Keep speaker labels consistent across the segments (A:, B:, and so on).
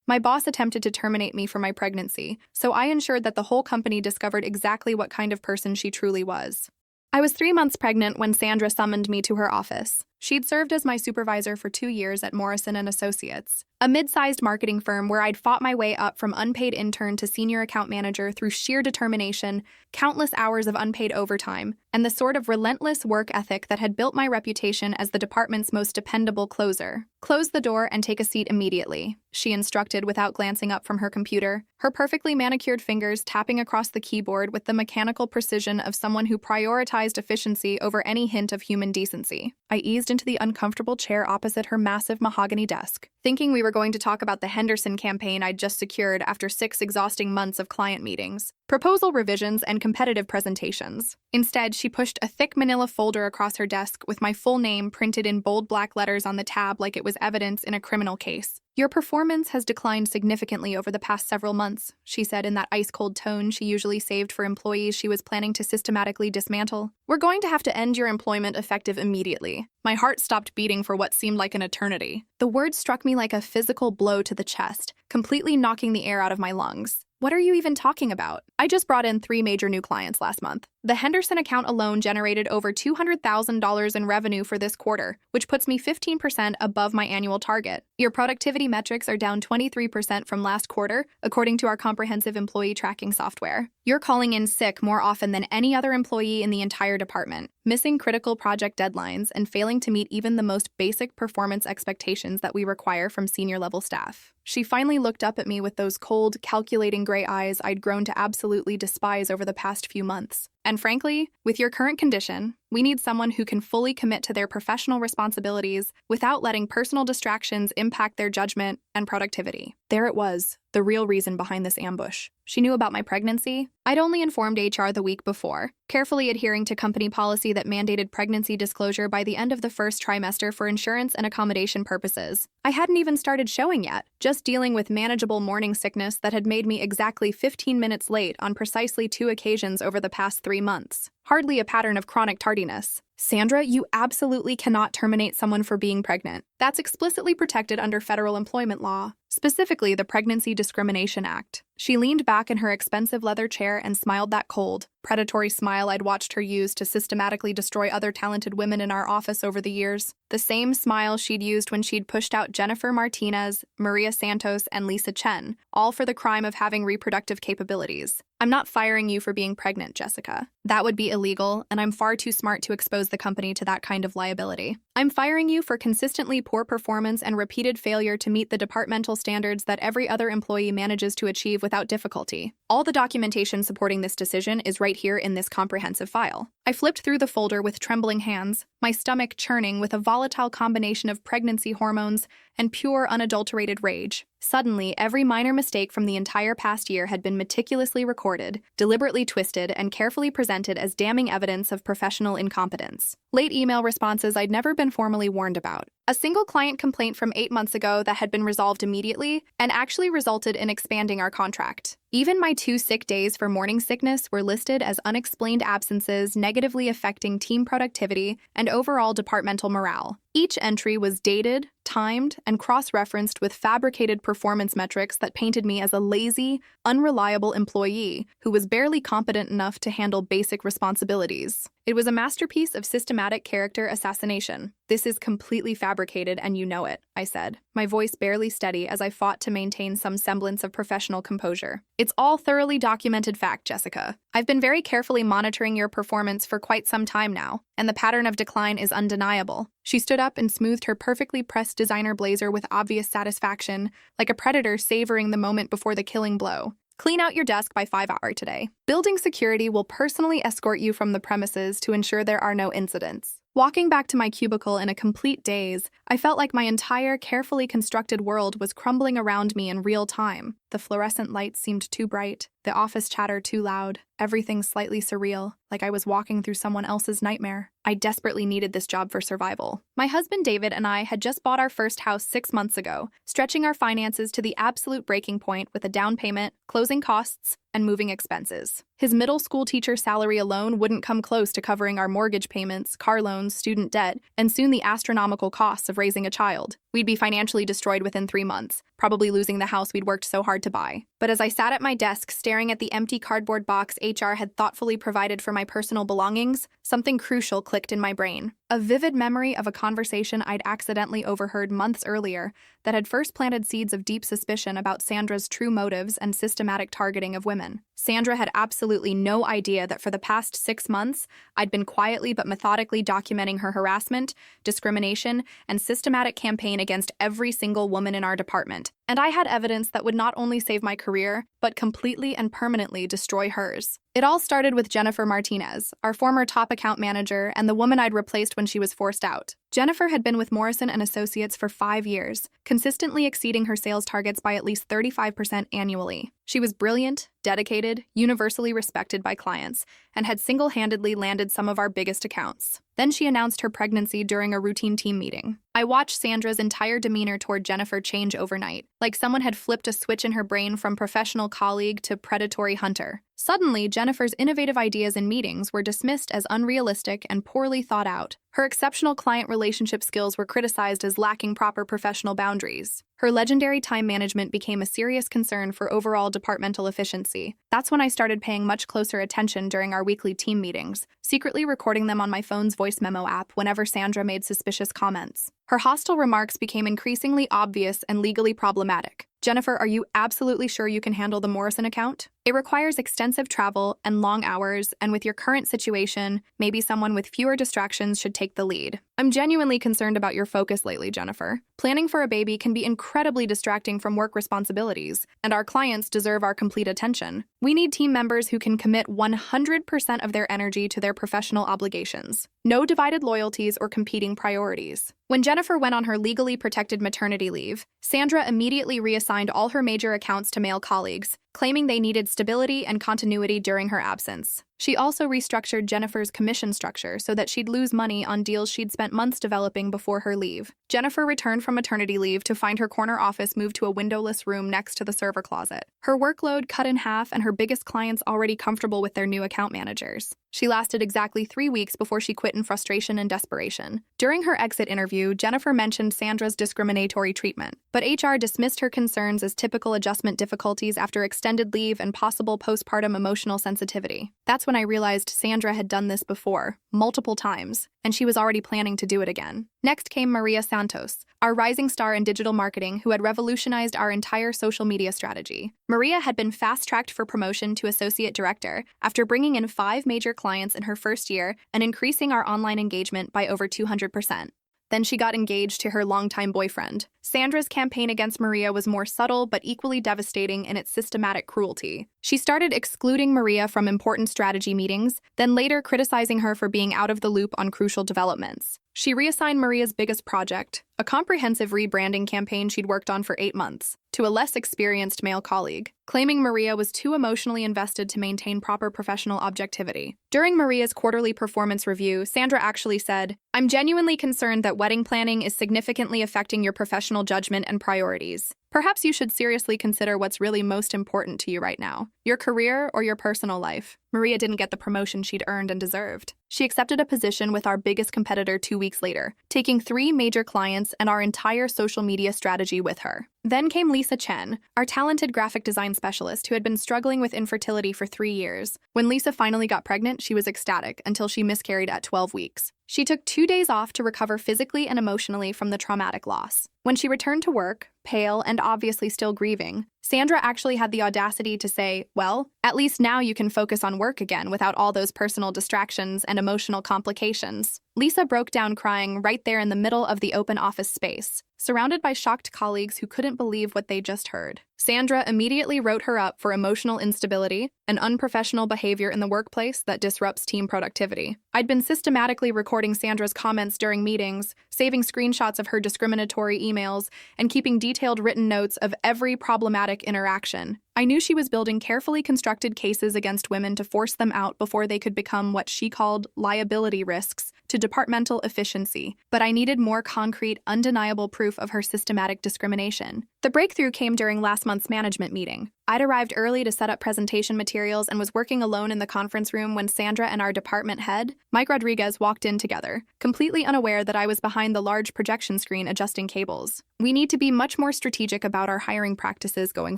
A: My boss attempted to terminate me for my pregnancy, so I ensured that the whole company discovered exactly what kind of person she truly was. I was 3 months pregnant when Sandra summoned me to her office. She'd served as my supervisor for 2 years at Morrison & Associates, a mid-sized marketing firm where I'd fought my way up from unpaid intern to senior account manager through sheer determination, countless hours of unpaid overtime, and the sort of relentless work ethic that had built my reputation as the department's most dependable closer. "Close the door and take a seat immediately," she instructed without glancing up from her computer, her perfectly manicured fingers tapping across the keyboard with the mechanical precision of someone who prioritized efficiency over any hint of human decency. I eased into the uncomfortable chair opposite her massive mahogany desk, thinking we were going to talk about the Henderson campaign I'd just secured after 6 exhausting months of client meetings, proposal revisions, and competitive presentations. Instead, she pushed a thick manila folder across her desk with my full name printed in bold black letters on the tab like it was evidence in a criminal case. "Your performance has declined significantly over the past several months," she said in that ice-cold tone she usually saved for employees she was planning to systematically dismantle. "We're going to have to end your employment effective immediately." My heart stopped beating for what seemed like an eternity. The words struck me like a physical blow to the chest, completely knocking the air out of my lungs. "What are you even talking about? I just brought in 3 major new clients last month. The Henderson account alone generated over $200,000 in revenue for this quarter, which puts me 15% above my annual target. Your productivity metrics are down 23% from last quarter, according to our comprehensive employee tracking software. You're calling in sick more often than any other employee in the entire department, missing critical project deadlines and failing to meet even the most basic performance expectations that we require from senior-level staff." She finally looked up at me with those cold, calculating gray eyes I'd grown to absolutely despise over the past few months. "And frankly, with your current condition, we need someone who can fully commit to their professional responsibilities without letting personal distractions impact their judgment and productivity." There it was, the real reason behind this ambush. She knew about my pregnancy. I'd only informed HR the week before, carefully adhering to company policy that mandated pregnancy disclosure by the end of the first trimester for insurance and accommodation purposes. I hadn't even started showing yet, just dealing with manageable morning sickness that had made me exactly 15 minutes late on precisely 2 occasions over the past 3 months. Hardly a pattern of chronic tardiness. "Sandra, you absolutely cannot terminate someone for being pregnant. That's explicitly protected under federal employment law, specifically the Pregnancy Discrimination Act." She leaned back in her expensive leather chair and smiled that cold, predatory smile I'd watched her use to systematically destroy other talented women in our office over the years. The same smile she'd used when she'd pushed out Jennifer Martinez, Maria Santos, and Lisa Chen, all for the crime of having reproductive capabilities. "I'm not firing you for being pregnant, Jessica. That would be illegal, and I'm far too smart to expose the company to that kind of liability. I'm firing you for consistently poor performance and repeated failure to meet the departmental standards that every other employee manages to achieve without difficulty. All the documentation supporting this decision is right here in this comprehensive file." I flipped through the folder with trembling hands, my stomach churning with a volatile combination of pregnancy hormones and pure, unadulterated rage. Suddenly, every minor mistake from the entire past year had been meticulously recorded, deliberately twisted, and carefully presented as damning evidence of professional incompetence. Late email responses I'd never been formally warned about. A single client complaint from 8 months ago that had been resolved immediately and actually resulted in expanding our contract. Even my 2 sick days for morning sickness were listed as unexplained absences negatively affecting team productivity and overall departmental morale. Each entry was dated, timed, and cross-referenced with fabricated performance metrics that painted me as a lazy, unreliable employee who was barely competent enough to handle basic responsibilities. It was a masterpiece of systematic character assassination. "This is completely fabricated, and you know it," I said, my voice barely steady as I fought to maintain some semblance of professional composure. "It's all thoroughly documented fact, Jessica. I've been very carefully monitoring your performance for quite some time now, and the pattern of decline is undeniable." She stood up and smoothed her perfectly pressed designer blazer with obvious satisfaction, like a predator savoring the moment before the killing blow. "Clean out your desk by 5 hours today. Building security will personally escort you from the premises to ensure there are no incidents." Walking back to my cubicle in a complete daze, I felt like my entire carefully constructed world was crumbling around me in real time. The fluorescent lights seemed too bright, the office chatter too loud, everything slightly surreal, like I was walking through someone else's nightmare. I desperately needed this job for survival. My husband David and I had just bought our first house 6 months ago, stretching our finances to the absolute breaking point with a down payment, closing costs, and moving expenses. His middle school teacher salary alone wouldn't come close to covering our mortgage payments, car loans, student debt, and soon the astronomical costs of raising a child. We'd be financially destroyed within 3 months, probably losing the house we'd worked so hard to buy. But as I sat at my desk staring at the empty cardboard box HR had thoughtfully provided for my personal belongings, something crucial clicked in my brain. A vivid memory of a conversation I'd accidentally overheard months earlier that had first planted seeds of deep suspicion about Sandra's true motives and systematic targeting of women. Sandra had absolutely no idea that for the past 6 months, I'd been quietly but methodically documenting her harassment, discrimination, and systematic campaign against every single woman in our department. And I had evidence that would not only save my career, but completely and permanently destroy hers. It all started with Jennifer Martinez, our former top account manager and the woman I'd replaced when she was forced out. Jennifer had been with Morrison & Associates for 5 years, consistently exceeding her sales targets by at least 35% annually. She was brilliant, dedicated, universally respected by clients, and had single-handedly landed some of our biggest accounts. Then she announced her pregnancy during a routine team meeting. I watched Sandra's entire demeanor toward Jennifer change overnight, like someone had flipped a switch in her brain from professional colleague to predatory hunter. Suddenly, Jennifer's innovative ideas in meetings were dismissed as unrealistic and poorly thought out. Her exceptional client relationship skills were criticized as lacking proper professional boundaries. Her legendary time management became a serious concern for overall departmental efficiency. That's when I started paying much closer attention during our weekly team meetings, secretly recording them on my phone's voice memo app whenever Sandra made suspicious comments. Her hostile remarks became increasingly obvious and legally problematic. Jennifer, are you absolutely sure you can handle the Morrison account? It requires extensive travel and long hours, and with your current situation, maybe someone with fewer distractions should take the lead. I'm genuinely concerned about your focus lately, Jennifer. Planning for a baby can be incredibly distracting from work responsibilities, and our clients deserve our complete attention. We need team members who can commit 100% of their energy to their professional obligations. No divided loyalties or competing priorities. When Jennifer went on her legally protected maternity leave, Sandra immediately reassigned all her major accounts to male colleagues, claiming they needed stability and continuity during her absence. She also restructured Jennifer's commission structure so that she'd lose money on deals she'd spent months developing before her leave. Jennifer returned from maternity leave to find her corner office moved to a windowless room next to the server closet. Her workload cut in half and her biggest clients already comfortable with their new account managers. She lasted exactly 3 weeks before she quit in frustration and desperation. During her exit interview, Jennifer mentioned Sandra's discriminatory treatment, but HR dismissed her concerns as typical adjustment difficulties after extended leave and possible postpartum emotional sensitivity. That's when I realized Sandra had done this before, multiple times, and she was already planning to do it again. Next came Maria Santos, our rising star in digital marketing who had revolutionized our entire social media strategy. Maria had been fast-tracked for promotion to associate director after bringing in 5 major clients in her first year and increasing our online engagement by over 200%. Then she got engaged to her longtime boyfriend. Sandra's campaign against Maria was more subtle but equally devastating in its systematic cruelty. She started excluding Maria from important strategy meetings, then later criticizing her for being out of the loop on crucial developments. She reassigned Maria's biggest project, a comprehensive rebranding campaign she'd worked on for 8 months, to a less experienced male colleague, claiming Maria was too emotionally invested to maintain proper professional objectivity. During Maria's quarterly performance review, Sandra actually said, "I'm genuinely concerned that wedding planning is significantly affecting your professional judgment and priorities. Perhaps you should seriously consider what's really most important to you right now, your career or your personal life." Maria didn't get the promotion she'd earned and deserved. She accepted a position with our biggest competitor 2 weeks later, taking 3 major clients and our entire social media strategy with her. Then came Lisa Chen, our talented graphic design specialist who had been struggling with infertility for 3 years. When Lisa finally got pregnant, she was ecstatic until she miscarried at 12 weeks. She took 2 days off to recover physically and emotionally from the traumatic loss. When she returned to work, pale and obviously still grieving, Sandra actually had the audacity to say, "Well, at least now you can focus on work again without all those personal distractions and emotional complications." Lisa broke down crying right there in the middle of the open office space, surrounded by shocked colleagues who couldn't believe what they just heard. Sandra immediately wrote her up for emotional instability and unprofessional behavior in the workplace that disrupts team productivity. I'd been systematically recording Sandra's comments during meetings, saving screenshots of her discriminatory emails, and keeping detailed written notes of every problematic interaction. I knew she was building carefully constructed cases against women to force them out before they could become what she called liability risks to departmental efficiency, but I needed more concrete, undeniable proof of her systematic discrimination. The breakthrough came during last month's management meeting. I'd arrived early to set up presentation materials and was working alone in the conference room when Sandra and our department head, Mike Rodriguez, walked in together, completely unaware that I was behind the large projection screen adjusting cables. "We need to be much more strategic about our hiring practices going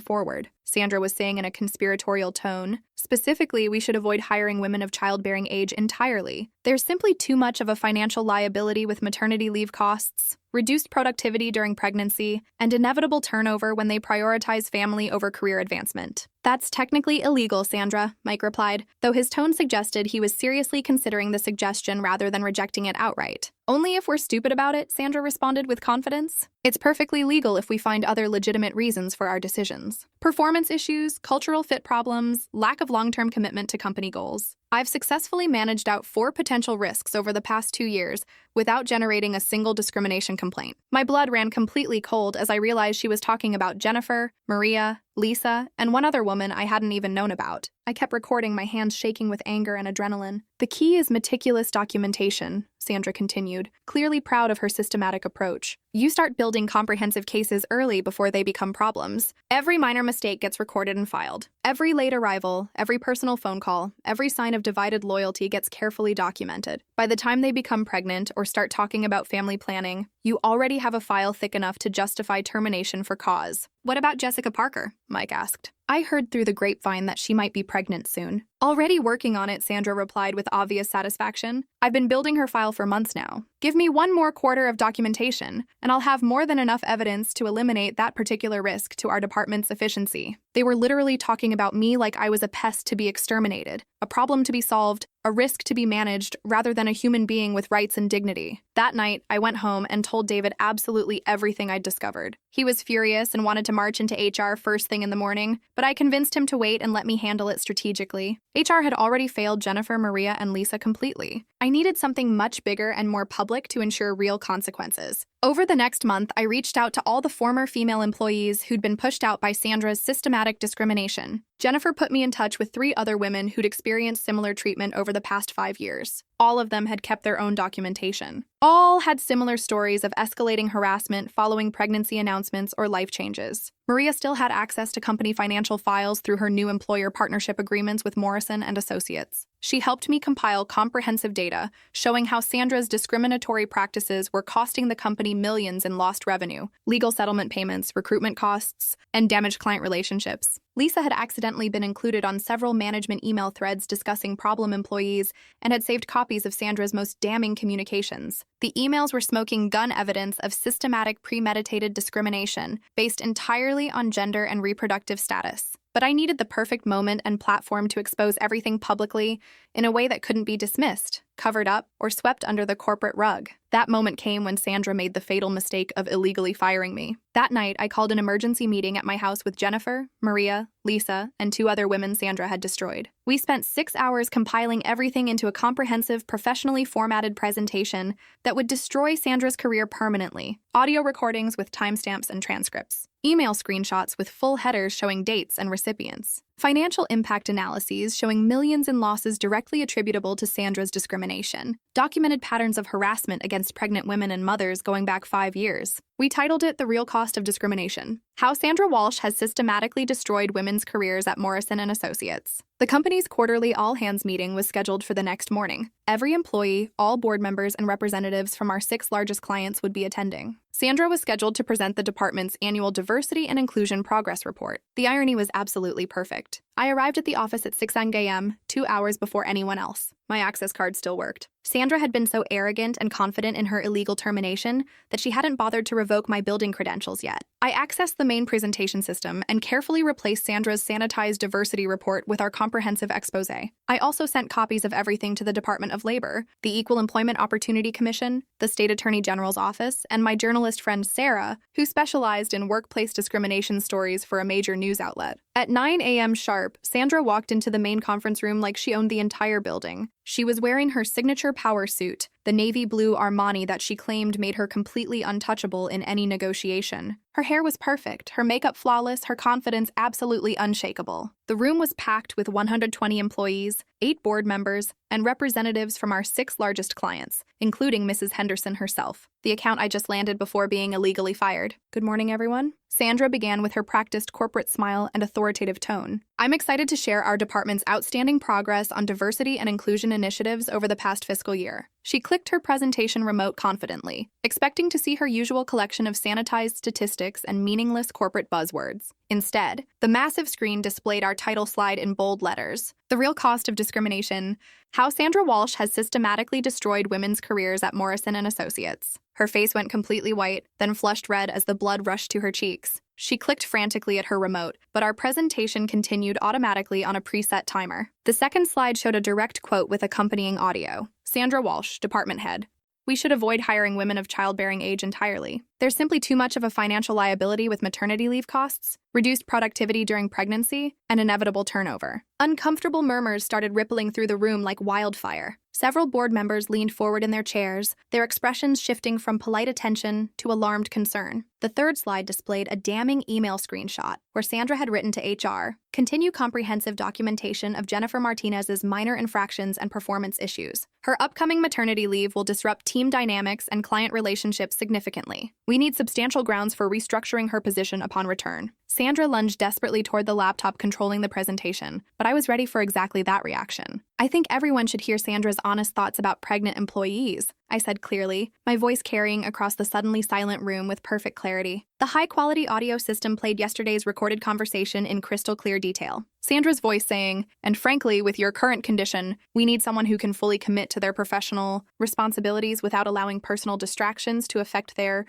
A: forward," Sandra was saying in a conspiratorial tone. "Specifically, we should avoid hiring women of childbearing age entirely. There's simply too much of a financial liability with maternity leave costs, reduced productivity during pregnancy, and inevitable turnover when they prioritize family over career advancement." "That's technically illegal, Sandra," Mike replied, though his tone suggested he was seriously considering the suggestion rather than rejecting it outright. "Only if we're stupid about it," Sandra responded with confidence. "It's perfectly legal if we find other legitimate reasons for our decisions. Performance issues, cultural fit problems, lack of long-term commitment to company goals. I've successfully managed out 4 potential risks over the past 2 years without generating a single discrimination complaint." My blood ran completely cold as I realized she was talking about Jennifer, Maria, Lisa, and one other woman I hadn't even known about. I kept recording, my hands shaking with anger and adrenaline. "The key is meticulous documentation," Sandra continued, clearly proud of her systematic approach. "You start building comprehensive cases early before they become problems. Every minor mistake gets recorded and filed. Every late arrival, every personal phone call, every sign of divided loyalty gets carefully documented. By the time they become pregnant or start talking about family planning, you already have a file thick enough to justify termination for cause." "What about Jessica Parker?" Mike asked. "I heard through the grapevine that she might be pregnant soon." "Already working on it," Sandra replied with obvious satisfaction. "I've been building her file for months now. Give me 1 more quarter of documentation, and I'll have more than enough evidence to eliminate that particular risk to our department's efficiency." They were literally talking about me like I was a pest to be exterminated, a problem to be solved, a risk to be managed, rather than a human being with rights and dignity. That night, I went home and told David absolutely everything I'd discovered. He was furious and wanted to march into HR first thing in the morning, but I convinced him to wait and let me handle it strategically. HR had already failed Jennifer, Maria, and Lisa completely. I needed something much bigger and more public to ensure real consequences. Over the next month, I reached out to all the former female employees who'd been pushed out by Sandra's systematic discrimination. Jennifer put me in touch with 3 other women who'd experienced similar treatment over the past 5 years. All of them had kept their own documentation. All had similar stories of escalating harassment following pregnancy announcements or life changes. Maria still had access to company financial files through her new employer partnership agreements with Morrison and Associates. She helped me compile comprehensive data showing how Sandra's discriminatory practices were costing the company millions in lost revenue, legal settlement payments, recruitment costs, and damaged client relationships. Lisa had accidentally been included on several management email threads discussing problem employees and had saved copies of Sandra's most damning communications. The emails were smoking gun evidence of systematic premeditated discrimination based entirely on gender and reproductive status. But I needed the perfect moment and platform to expose everything publicly in a way that couldn't be dismissed, covered up, or swept under the corporate rug. That moment came when Sandra made the fatal mistake of illegally firing me. That night, I called an emergency meeting at my house with Jennifer, Maria, Lisa, and 2 other women Sandra had destroyed. We spent 6 hours compiling everything into a comprehensive, professionally formatted presentation that would destroy Sandra's career permanently. Audio recordings with timestamps and transcripts. Email screenshots with full headers showing dates and recipients. Financial impact analyses showing millions in losses directly attributable to Sandra's discrimination. Documented patterns of harassment against pregnant women and mothers going back 5 years. We titled it The Real Cost of Discrimination: How Sandra Walsh Has Systematically Destroyed Women's Careers at Morrison and Associates. The company's quarterly all-hands meeting was scheduled for the next morning. Every employee, all board members, and representatives from our 6 largest clients would be attending. Sandra was scheduled to present the department's annual Diversity and Inclusion Progress Report. The irony was absolutely perfect. I arrived at the office at 6 a.m., 2 hours before anyone else. My access card still worked. Sandra had been so arrogant and confident in her illegal termination that she hadn't bothered to revoke my building credentials yet. I accessed the main presentation system and carefully replaced Sandra's sanitized diversity report with our comprehensive expose. I also sent copies of everything to the Department of Labor, the Equal Employment Opportunity Commission, the State Attorney General's office, and my journalist friend Sarah, who specialized in workplace discrimination stories for a major news outlet. At 9 a.m. sharp, Sandra walked into the main conference room like she owned the entire building. She was wearing her signature power suit, the navy blue Armani that she claimed made her completely untouchable in any negotiation. Her hair was perfect, her makeup flawless, her confidence absolutely unshakable. The room was packed with 120 employees, 8 board members, and representatives from our 6 largest clients, including Mrs. Henderson herself, the account I just landed before being illegally fired. Good morning, everyone. Sandra began with her practiced corporate smile and authoritative tone. I'm excited to share our department's outstanding progress on diversity and inclusion initiatives over the past fiscal year. She clicked her presentation remote confidently, expecting to see her usual collection of sanitized statistics and meaningless corporate buzzwords. Instead, the massive screen displayed our title slide in bold letters. The real cost of discrimination: how Sandra Walsh has systematically destroyed women's careers at Morrison & Associates. Her face went completely white, then flushed red as the blood rushed to her cheeks. She clicked frantically at her remote, but our presentation continued automatically on a preset timer. The second slide showed a direct quote with accompanying audio. Sandra Walsh, department head: "We should avoid hiring women of childbearing age entirely. There's simply too much of a financial liability with maternity leave costs, reduced productivity during pregnancy, and inevitable turnover." Uncomfortable murmurs started rippling through the room like wildfire. Several board members leaned forward in their chairs, their expressions shifting from polite attention to alarmed concern. The third slide displayed a damning email screenshot where Sandra had written to HR, "Continue comprehensive documentation of Jennifer Martinez's minor infractions and performance issues. Her upcoming maternity leave will disrupt team dynamics and client relationships significantly. We need substantial grounds for restructuring her position upon return." Sandra lunged desperately toward the laptop controlling the presentation, but I was ready for exactly that reaction. "I think everyone should hear Sandra's honest thoughts about pregnant employees," I said clearly, my voice carrying across the suddenly silent room with perfect clarity. The high-quality audio system played yesterday's recorded conversation in crystal clear detail. Sandra's voice saying, "And frankly, with your current condition, we need someone who can fully commit to their professional responsibilities without allowing personal distractions to affect their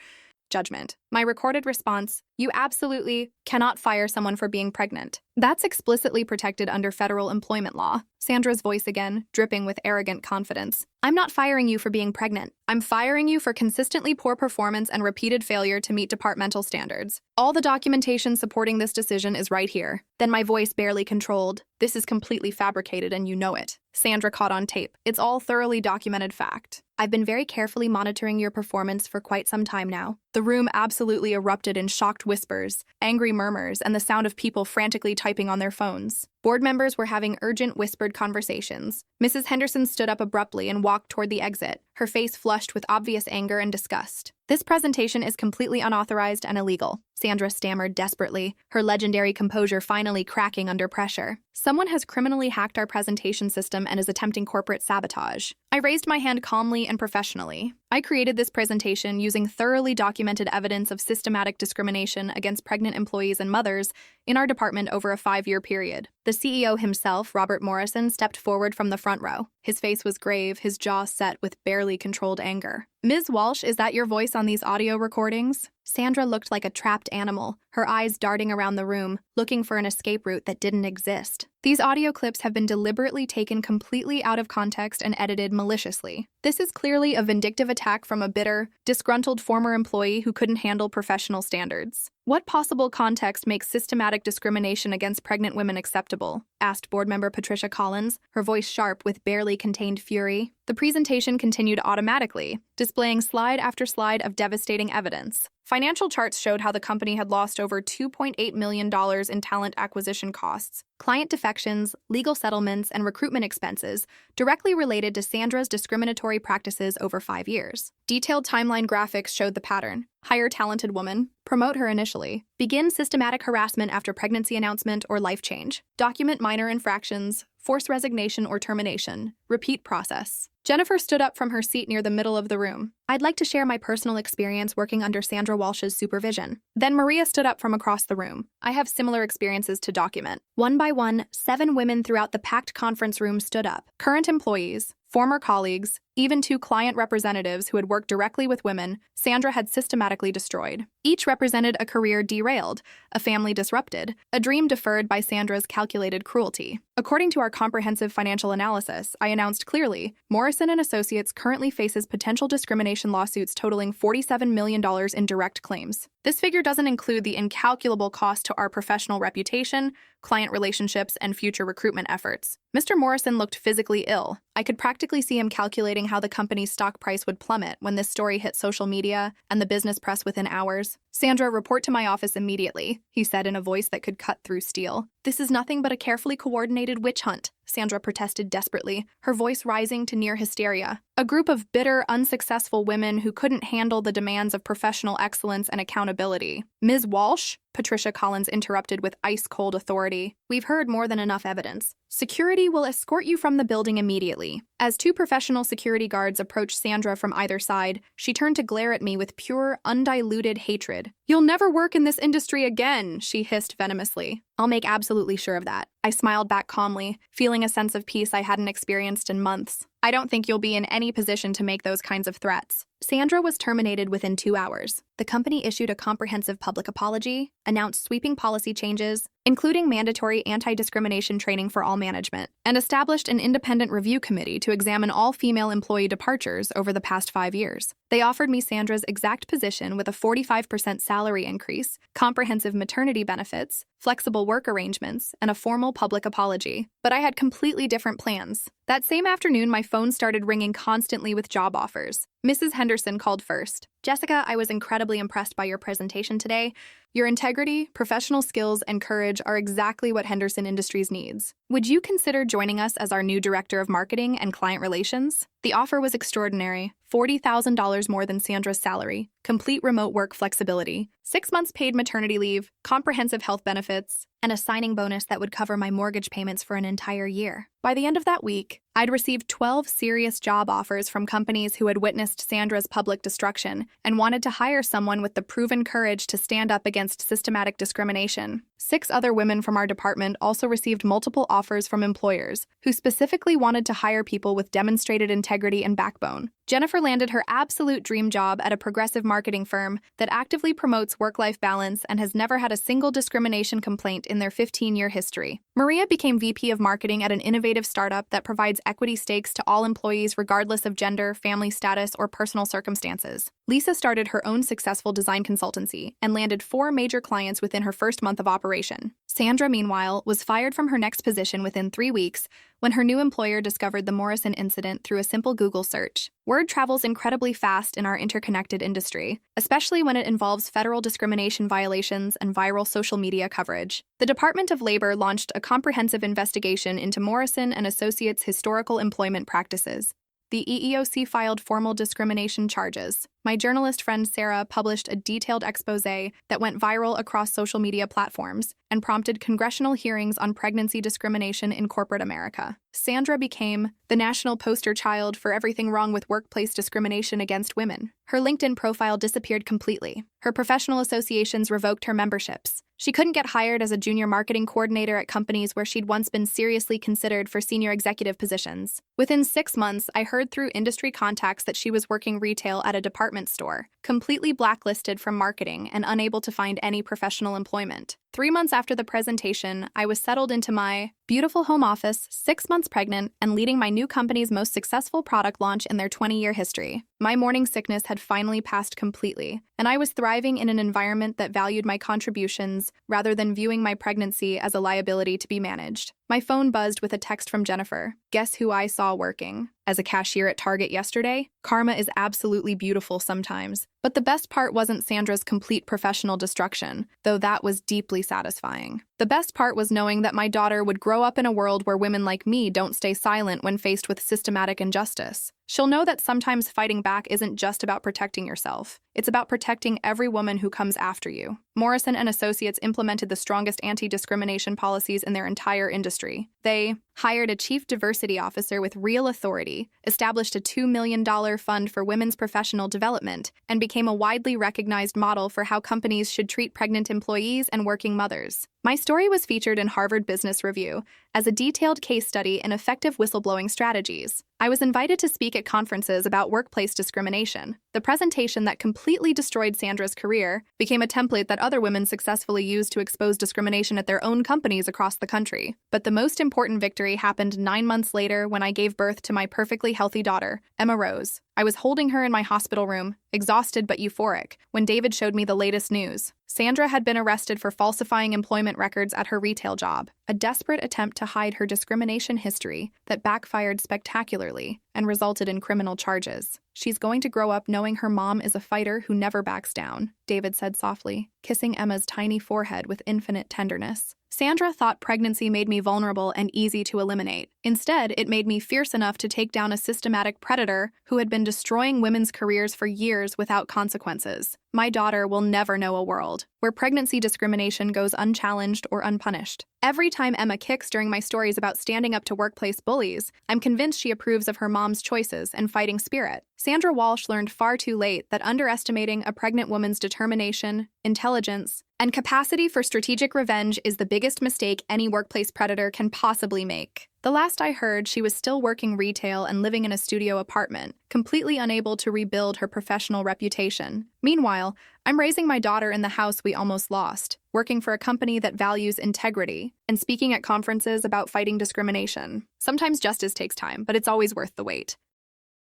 A: judgment." My recorded response: "You absolutely cannot fire someone for being pregnant. That's explicitly protected under federal employment law." Sandra's voice again, dripping with arrogant confidence: "I'm not firing you for being pregnant. I'm firing you for consistently poor performance and repeated failure to meet departmental standards. All the documentation supporting this decision is right here." Then my voice barely controlled: "This is completely fabricated and you know it." Sandra caught on tape: "It's all thoroughly documented fact. I've been very carefully monitoring your performance for quite some time now." The room absolutely erupted in shocked whispers, angry murmurs, and the sound of people frantically typing on their phones. Board members were having urgent whispered conversations. Mrs. Henderson stood up abruptly and walked toward the exit, her face flushed with obvious anger and disgust. "This presentation is completely unauthorized and illegal," Sandra stammered desperately, her legendary composure finally cracking under pressure. "Someone has criminally hacked our presentation system and is attempting corporate sabotage." I raised my hand calmly and professionally. "I created this presentation using thoroughly documented evidence of systematic discrimination against pregnant employees and mothers in our department over a 5-year period." The CEO himself, Robert Morrison, stepped forward from the front row. His face was grave, his jaw set with barely controlled anger. "Ms. Walsh, is that your voice on these audio recordings?" Sandra looked like a trapped animal, her eyes darting around the room, looking for an escape route that didn't exist. "These audio clips have been deliberately taken completely out of context and edited maliciously. This is clearly a vindictive attack from a bitter, disgruntled former employee who couldn't handle professional standards." "What possible context makes systematic discrimination against pregnant women acceptable?" asked board member Patricia Collins, her voice sharp with barely contained fury. The presentation continued automatically, displaying slide after slide of devastating evidence. Financial charts showed how the company had lost over $2.8 million in talent acquisition costs, client defections, legal settlements, and recruitment expenses directly related to Sandra's discriminatory practices over 5 years. Detailed timeline graphics showed the pattern. Hire talented woman, promote her initially, begin systematic harassment after pregnancy announcement or life change, document minor infractions, force resignation or termination, repeat process. Jennifer stood up from her seat near the middle of the room. "I'd like to share my personal experience working under Sandra Walsh's supervision." Then Maria stood up from across the room. "I have similar experiences to document." One by one, 7 women throughout the packed conference room stood up. Current employees, former colleagues, even 2 client representatives who had worked directly with women Sandra had systematically destroyed. Each represented a career derailed, a family disrupted, a dream deferred by Sandra's calculated cruelty. According to our comprehensive financial analysis, I announced clearly, Morrison & Associates currently faces potential discrimination lawsuits totaling $47 million in direct claims. This figure doesn't include the incalculable cost to our professional reputation, client relationships, and future recruitment efforts. Mr. Morrison looked physically ill. I could practically practically see him calculating how the company's stock price would plummet when this story hit social media and the business press within hours. "Sandra, report to my office immediately," he said in a voice that could cut through steel. "This is nothing but a carefully coordinated witch hunt," Sandra protested desperately, her voice rising to near hysteria. A group of bitter, unsuccessful women who couldn't handle the demands of professional excellence and accountability. "Ms. Walsh?" Patricia Collins interrupted with ice-cold authority. "We've heard more than enough evidence. Security will escort you from the building immediately." As two professional security guards approached Sandra from either side, she turned to glare at me with pure, undiluted hatred. "You'll never work in this industry again," she hissed venomously. "I'll make absolutely sure of that." I smiled back calmly, feeling a sense of peace I hadn't experienced in months. "I don't think you'll be in any position to make those kinds of threats." Sandra was terminated within 2 hours. The company issued a comprehensive public apology, announced sweeping policy changes, including mandatory anti-discrimination training for all management, and established an independent review committee to examine all female employee departures over the past 5 years. They offered me Sandra's exact position with a 45% salary increase, comprehensive maternity benefits, flexible work arrangements, and a formal public apology. But I had completely different plans. That same afternoon, my phone started ringing constantly with job offers. Mrs. Henderson called first. "Jessica, I was incredibly impressed by your presentation today. Your integrity, professional skills, and courage are exactly what Henderson Industries needs. Would you consider joining us as our new Director of Marketing and Client Relations?" The offer was extraordinary. $40,000 more than Sandra's salary, complete remote work flexibility, 6 months paid maternity leave, comprehensive health benefits, and a signing bonus that would cover my mortgage payments for an entire year. By the end of that week, I'd received 12 serious job offers from companies who had witnessed Sandra's public destruction and wanted to hire someone with the proven courage to stand up against systematic discrimination. 6 other women from our department also received multiple offers from employers who specifically wanted to hire people with demonstrated integrity and backbone. Jennifer landed her absolute dream job at a progressive marketing firm that actively promotes work-life balance and has never had a single discrimination complaint in their 15-year history. Maria became VP of Marketing at an innovative startup that provides equity stakes to all employees regardless of gender, family status, or personal circumstances. Lisa started her own successful design consultancy and landed 4 major clients within her first month of operation. Sandra, meanwhile, was fired from her next position within 3 weeks when her new employer discovered the Morrison incident through a simple Google search. Word travels incredibly fast in our interconnected industry, especially when it involves federal discrimination violations and viral social media coverage. The Department of Labor launched a comprehensive investigation into Morrison and Associates' historical employment practices. The EEOC filed formal discrimination charges. My journalist friend Sarah published a detailed expose that went viral across social media platforms and prompted congressional hearings on pregnancy discrimination in corporate America. Sandra became the national poster child for everything wrong with workplace discrimination against women. Her LinkedIn profile disappeared completely. Her professional associations revoked her memberships. She couldn't get hired as a junior marketing coordinator at companies where she'd once been seriously considered for senior executive positions. Within 6 months, I heard through industry contacts that she was working retail at a department store, completely blacklisted from marketing and unable to find any professional employment. 3 months after the presentation, I was settled into my beautiful home office, 6 months pregnant, and leading my new company's most successful product launch in their 20-year history. My morning sickness had finally passed completely, and I was thriving in an environment that valued my contributions rather than viewing my pregnancy as a liability to be managed. My phone buzzed with a text from Jennifer. Guess who I saw working as a cashier at Target yesterday? Karma is absolutely beautiful sometimes. But the best part wasn't Sandra's complete professional destruction, though that was deeply satisfying. The best part was knowing that my daughter would grow up in a world where women like me don't stay silent when faced with systematic injustice. She'll know that sometimes fighting back isn't just about protecting yourself. It's about protecting every woman who comes after you. Morrison and Associates implemented the strongest anti-discrimination policies in their entire industry. They hired a chief diversity officer with real authority, established a $2 million fund for women's professional development, and became a widely recognized model for how companies should treat pregnant employees and working mothers. My story was featured in Harvard Business Review as a detailed case study in effective whistleblowing strategies. I was invited to speak at conferences about workplace discrimination. The presentation that completely destroyed Sandra's career became a template that other women successfully used to expose discrimination at their own companies across the country. But the most important victory happened 9 months later when I gave birth to my perfectly healthy daughter, Emma Rose. I was holding her in my hospital room, exhausted but euphoric, when David showed me the latest news. Sandra had been arrested for falsifying employment records at her retail job, a desperate attempt to hide her discrimination history that backfired spectacularly. and resulted in criminal charges. She's going to grow up knowing her mom is a fighter who never backs down, David said softly, kissing Emma's tiny forehead with infinite tenderness. Sandra thought pregnancy made me vulnerable and easy to eliminate. Instead, it made me fierce enough to take down a systematic predator who had been destroying women's careers for years without consequences. My daughter will never know a world where pregnancy discrimination goes unchallenged or unpunished. Every time Emma kicks during my stories about standing up to workplace bullies, I'm convinced she approves of her mom's choices and fighting spirit. Sandra Walsh learned far too late that underestimating a pregnant woman's determination, intelligence, and capacity for strategic revenge is the biggest mistake any workplace predator can possibly make. The last I heard, she was still working retail and living in a studio apartment, completely unable to rebuild her professional reputation. Meanwhile, I'm raising my daughter in the house we almost lost, working for a company that values integrity, and speaking at conferences about fighting discrimination. Sometimes justice takes time, but it's always worth the wait.